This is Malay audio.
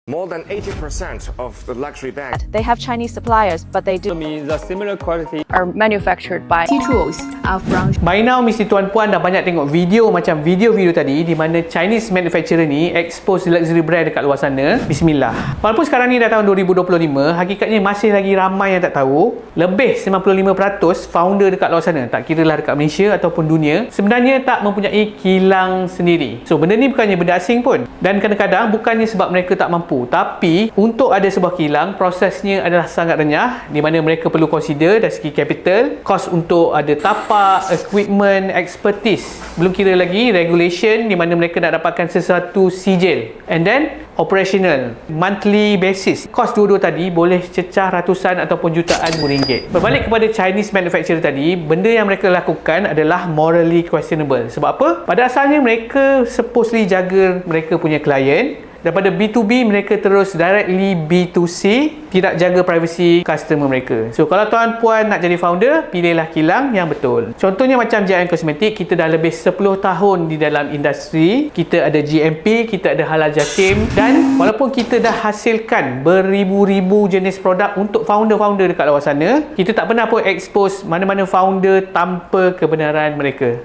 More than 80% of the luxury bags They have Chinese suppliers, but they do means a similar quality. are manufactured by Tools are from By now mesti tuan-puan dah banyak tengok video macam video-video tadi di mana Chinese manufacturer ni expose luxury brand dekat luar sana. Bismillah. Walaupun sekarang ni dah tahun 2025, hakikatnya masih lagi ramai yang tak tahu. Lebih 95% founder dekat luar sana, tak kira lah dekat Malaysia ataupun dunia, sebenarnya tak mempunyai kilang sendiri. So benda ni bukannya benda asing pun. Dan kadang-kadang bukannya sebab mereka tak mampu, tapi untuk ada sebuah kilang, prosesnya adalah sangat renyah di mana mereka perlu consider dari segi capital, kos untuk ada tapak, equipment, expertise. Belum kira lagi regulation di mana mereka nak dapatkan sesuatu sijil. And then operational, monthly basis. Kos dua-dua tadi boleh cecah ratusan ataupun jutaan ringgit. Berbalik kepada Chinese manufacturer tadi, benda yang mereka lakukan adalah morally questionable. Sebab apa? Pada asalnya mereka supposedly jaga mereka punya klien. Daripada B2B, mereka terus directly B2C, tidak jaga privacy customer mereka. So, kalau tuan-puan nak jadi founder, pilihlah kilang yang betul. Contohnya macam JM Cosmetics, kita dah lebih 10 tahun di dalam industri. Kita ada GMP, kita ada halal jakim. Dan walaupun kita dah hasilkan beribu-ribu jenis produk untuk founder-founder dekat luar sana, kita tak pernah pun expose mana-mana founder tanpa kebenaran mereka.